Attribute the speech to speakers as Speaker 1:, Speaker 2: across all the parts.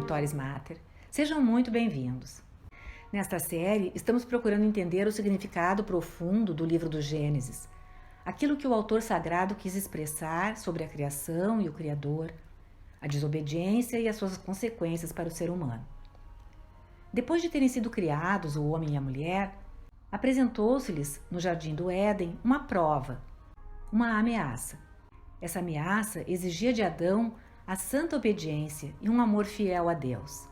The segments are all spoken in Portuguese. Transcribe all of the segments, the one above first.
Speaker 1: Mentores Mater. Sejam muito bem-vindos. Nesta série, estamos procurando entender o significado profundo do livro do Gênesis, aquilo que o autor sagrado quis expressar sobre a criação e o Criador, a desobediência e as suas consequências para o ser humano. Depois de terem sido criados, o homem e a mulher, apresentou-se-lhes, no jardim do Éden, uma prova, uma ameaça. Essa ameaça exigia de Adão a santa obediência e um amor fiel a Deus.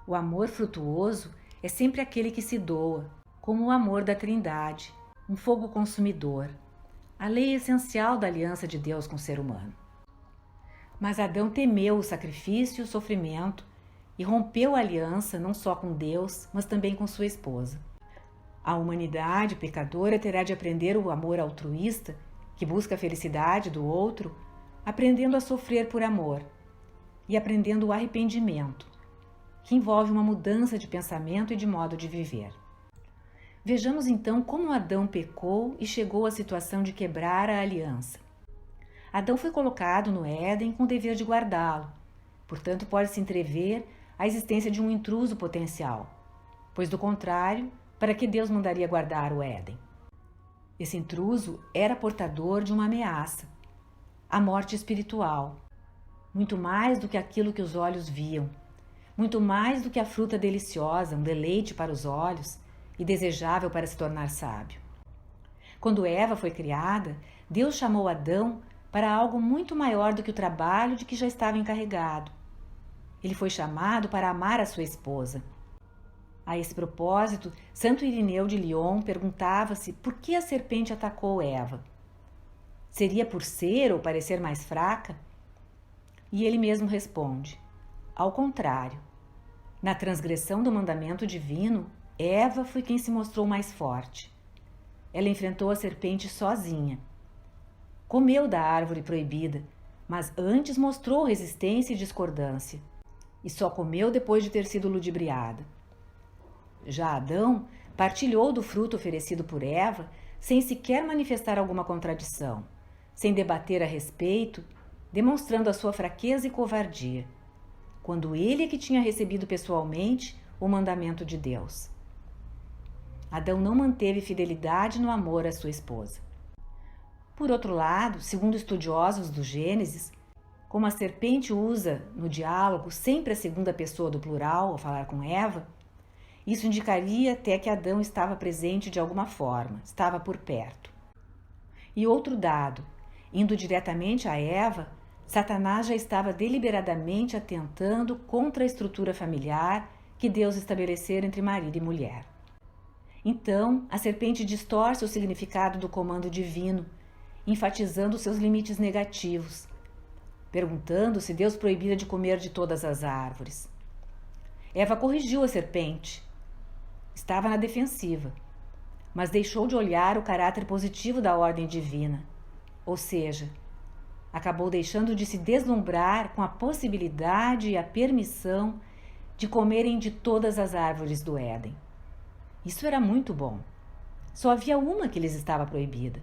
Speaker 1: O amor frutuoso é sempre aquele que se doa, como o amor da Trindade, um fogo consumidor, a lei essencial da aliança de Deus com o ser humano. Mas Adão temeu o sacrifício e o sofrimento e rompeu a aliança não só com Deus, mas também com sua esposa. A humanidade pecadora terá de aprender o amor altruísta, que busca a felicidade do outro, aprendendo a sofrer por amor e aprendendo o arrependimento, que envolve uma mudança de pensamento e de modo de viver. Vejamos então como Adão pecou e chegou à situação de quebrar a aliança. Adão foi colocado no Éden com o dever de guardá-lo, portanto pode-se entrever a existência de um intruso potencial, pois do contrário, para que Deus mandaria guardar o Éden? Esse intruso era portador de uma ameaça, a morte espiritual, muito mais do que aquilo que os olhos viam, muito mais do que a fruta deliciosa, um deleite para os olhos e desejável para se tornar sábio. Quando Eva foi criada, Deus chamou Adão para algo muito maior do que o trabalho de que já estava encarregado. Ele foi chamado para amar a sua esposa. A esse propósito, Santo Irineu de Lyon perguntava-se por que a serpente atacou Eva. Seria por ser ou parecer mais fraca? E ele mesmo responde: ao contrário. Na transgressão do mandamento divino, Eva foi quem se mostrou mais forte. Ela enfrentou a serpente sozinha. Comeu da árvore proibida, mas antes mostrou resistência e discordância. E só comeu depois de ter sido ludibriada. Já Adão partilhou do fruto oferecido por Eva sem sequer manifestar alguma contradição, sem debater a respeito, demonstrando a sua fraqueza e covardia, quando ele é que tinha recebido pessoalmente o mandamento de Deus. Adão não manteve fidelidade no amor à sua esposa. Por outro lado, segundo estudiosos do Gênesis, como a serpente usa no diálogo sempre a segunda pessoa do plural ao falar com Eva, isso indicaria até que Adão estava presente de alguma forma, estava por perto. E outro dado, indo diretamente a Eva, Satanás já estava deliberadamente atentando contra a estrutura familiar que Deus estabelecera entre marido e mulher. Então, a serpente distorce o significado do comando divino, enfatizando seus limites negativos, perguntando se Deus proibira de comer de todas as árvores. Eva corrigiu a serpente. Estava na defensiva, mas deixou de olhar o caráter positivo da ordem divina, ou seja, acabou deixando de se deslumbrar com a possibilidade e a permissão de comerem de todas as árvores do Éden. Isso era muito bom. Só havia uma que lhes estava proibida.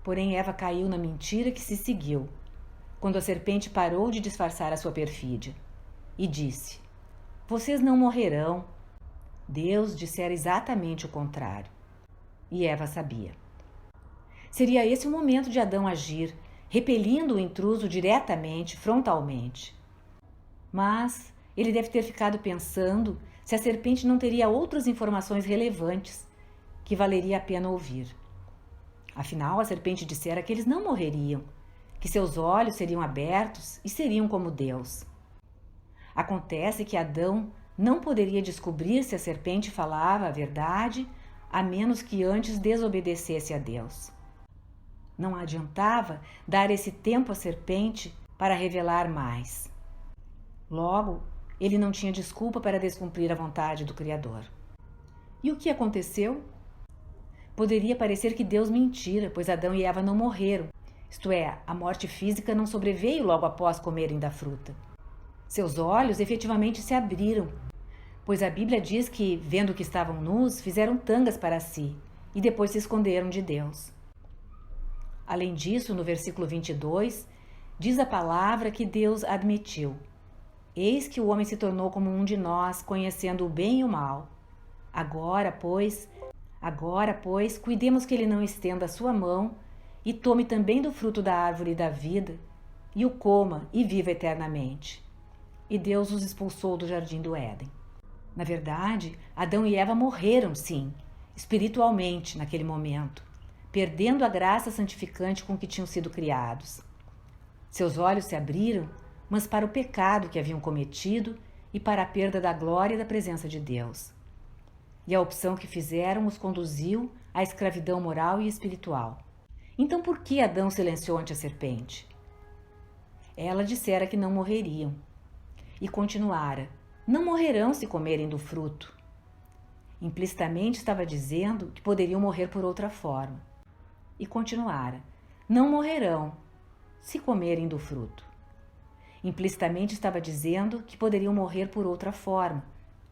Speaker 1: Porém, Eva caiu na mentira que se seguiu, quando a serpente parou de disfarçar a sua perfídia e disse: vocês não morrerão. Deus dissera exatamente o contrário. E Eva sabia. Seria esse o momento de Adão agir, repelindo o intruso diretamente, frontalmente. Mas ele deve ter ficado pensando se a serpente não teria outras informações relevantes que valeria a pena ouvir. Afinal, a serpente dissera que eles não morreriam, que seus olhos seriam abertos e seriam como Deus. Acontece que Adão não poderia descobrir se a serpente falava a verdade, a menos que antes desobedecesse a Deus. Não adiantava dar esse tempo à serpente para revelar mais. Logo, ele não tinha desculpa para descumprir a vontade do Criador. E o que aconteceu? Poderia parecer que Deus mentira, pois Adão e Eva não morreram, isto é, a morte física não sobreveio logo após comerem da fruta. Seus olhos efetivamente se abriram, pois a Bíblia diz que, vendo que estavam nus, fizeram tangas para si e depois se esconderam de Deus. Além disso, no versículo 22, diz a palavra que Deus admitiu: Eis que o homem se tornou como um de nós, conhecendo o bem e o mal. Agora, pois, cuidemos que ele não estenda a sua mão e tome também do fruto da árvore da vida, e o coma e viva eternamente. E Deus os expulsou do jardim do Éden. Na verdade, Adão e Eva morreram, sim, espiritualmente naquele momento, perdendo a graça santificante com que tinham sido criados. Seus olhos se abriram, mas para o pecado que haviam cometido e para a perda da glória e da presença de Deus. E a opção que fizeram os conduziu à escravidão moral e espiritual. Então por que Adão silenciou ante a serpente? Ela dissera que não morreriam. E continuara: não morrerão se comerem do fruto. Implicitamente estava dizendo que poderiam morrer por outra forma. E continuara: não morrerão se comerem do fruto. Implicitamente estava dizendo que poderiam morrer por outra forma,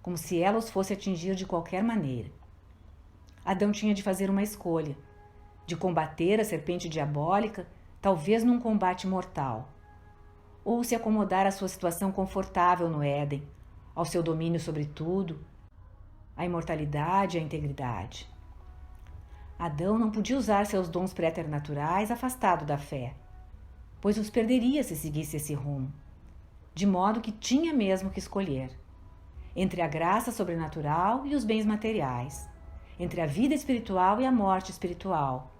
Speaker 1: como se ela os fosse atingir de qualquer maneira. Adão tinha de fazer uma escolha, de combater a serpente diabólica, talvez num combate mortal, ou se acomodar à sua situação confortável no Éden, ao seu domínio sobre tudo, à imortalidade e à integridade. Adão não podia usar seus dons préternaturais afastado da fé, pois os perderia se seguisse esse rumo, de modo que tinha mesmo que escolher entre a graça sobrenatural e os bens materiais, entre a vida espiritual e a morte espiritual,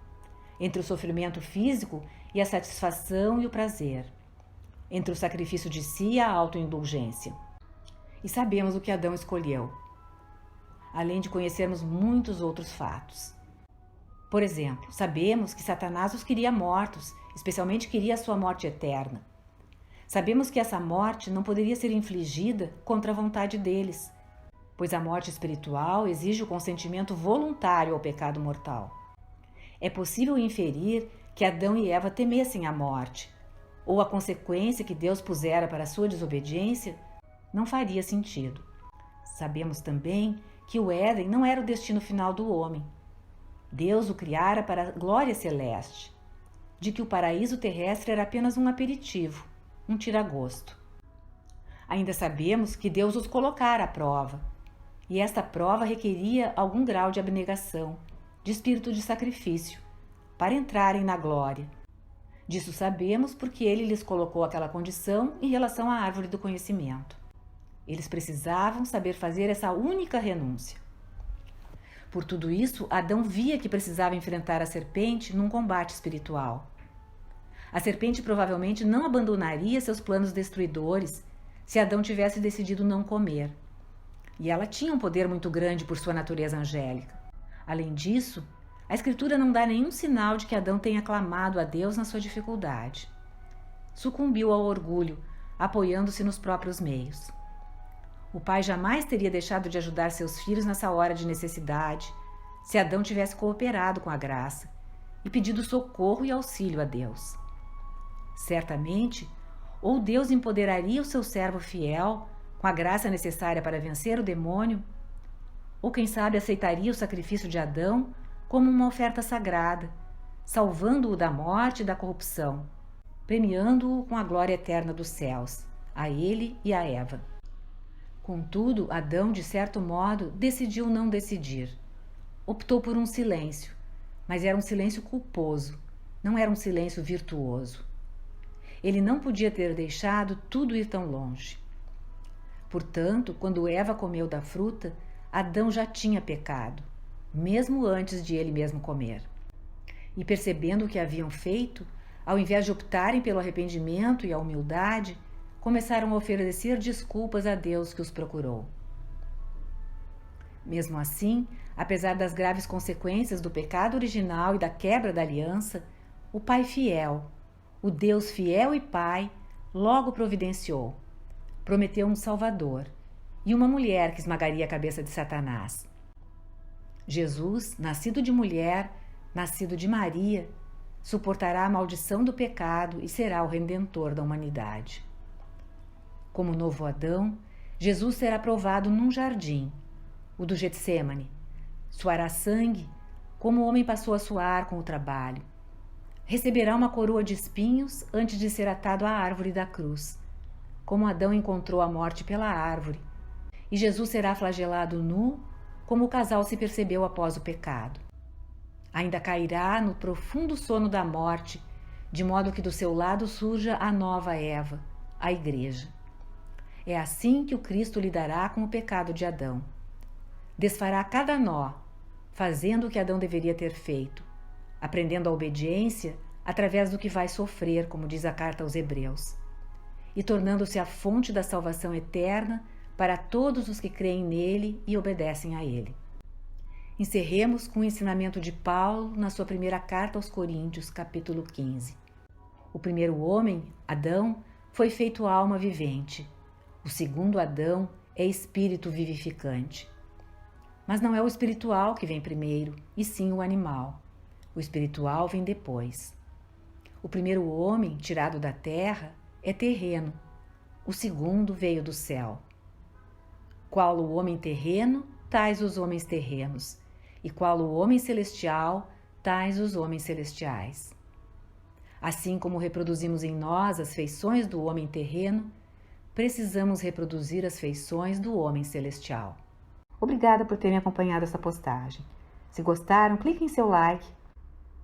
Speaker 1: entre o sofrimento físico e a satisfação e o prazer, entre o sacrifício de si e a autoindulgência. E sabemos o que Adão escolheu, além de conhecermos muitos outros fatos. Por exemplo, sabemos que Satanás os queria mortos, especialmente queria a sua morte eterna. Sabemos que essa morte não poderia ser infligida contra a vontade deles, pois a morte espiritual exige o consentimento voluntário ao pecado mortal. É possível inferir que Adão e Eva temessem a morte, ou a consequência que Deus pusera para a sua desobediência não faria sentido. Sabemos também que o Éden não era o destino final do homem. Deus o criara para a glória celeste, de que o paraíso terrestre era apenas um aperitivo, um tira-gosto. Ainda sabemos que Deus os colocara à prova, e esta prova requeria algum grau de abnegação, de espírito de sacrifício, para entrarem na glória. Disso sabemos porque ele lhes colocou aquela condição em relação à árvore do conhecimento. Eles precisavam saber fazer essa única renúncia. Por tudo isso, Adão via que precisava enfrentar a serpente num combate espiritual. A serpente provavelmente não abandonaria seus planos destruidores se Adão tivesse decidido não comer. E ela tinha um poder muito grande por sua natureza angélica. Além disso, a Escritura não dá nenhum sinal de que Adão tenha clamado a Deus na sua dificuldade. Sucumbiu ao orgulho, apoiando-se nos próprios meios. O pai jamais teria deixado de ajudar seus filhos nessa hora de necessidade, se Adão tivesse cooperado com a graça e pedido socorro e auxílio a Deus. Certamente, ou Deus empoderaria o seu servo fiel com a graça necessária para vencer o demônio, ou quem sabe aceitaria o sacrifício de Adão como uma oferta sagrada, salvando-o da morte e da corrupção, premiando-o com a glória eterna dos céus, a ele e a Eva. Contudo, Adão, de certo modo, decidiu não decidir. Optou por um silêncio, mas era um silêncio culposo, não era um silêncio virtuoso. Ele não podia ter deixado tudo ir tão longe. Portanto, quando Eva comeu da fruta, Adão já tinha pecado, mesmo antes de ele mesmo comer. E percebendo o que haviam feito, ao invés de optarem pelo arrependimento e a humildade, começaram a oferecer desculpas a Deus que os procurou. Mesmo assim, apesar das graves consequências do pecado original e da quebra da aliança, o Pai fiel, o Deus fiel e Pai, logo providenciou. Prometeu um Salvador e uma mulher que esmagaria a cabeça de Satanás. Jesus, nascido de mulher, nascido de Maria, suportará a maldição do pecado e será o Redentor da humanidade. Como novo Adão, Jesus será provado num jardim, o do Getsêmani. Suará sangue, como o homem passou a suar com o trabalho. Receberá uma coroa de espinhos antes de ser atado à árvore da cruz. como Adão encontrou a morte pela árvore, e Jesus será flagelado nu, como o casal se percebeu após o pecado. Ainda cairá no profundo sono da morte, de modo que do seu lado surja a nova Eva, a Igreja. É assim que o Cristo lidará com o pecado de Adão. Desfará cada nó, fazendo o que Adão deveria ter feito, aprendendo a obediência através do que vai sofrer, como diz a carta aos Hebreus, e tornando-se a fonte da salvação eterna para todos os que creem nele e obedecem a ele. Encerremos com o ensinamento de Paulo na sua primeira carta aos Coríntios, capítulo 15. O primeiro homem, Adão, foi feito alma vivente. O segundo Adão é espírito vivificante. Mas não é o espiritual que vem primeiro, e sim o animal. O espiritual vem depois. O primeiro homem, tirado da terra, é terreno. O segundo veio do céu. Qual o homem terreno, tais os homens terrenos. E qual o homem celestial, tais os homens celestiais. Assim como reproduzimos em nós as feições do homem terreno, precisamos reproduzir as feições do homem celestial. Obrigada por terem acompanhado essa postagem. Se gostaram, cliquem em seu like,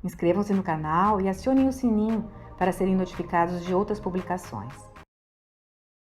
Speaker 1: inscrevam-se no canal e acionem o sininho para serem notificados de outras publicações.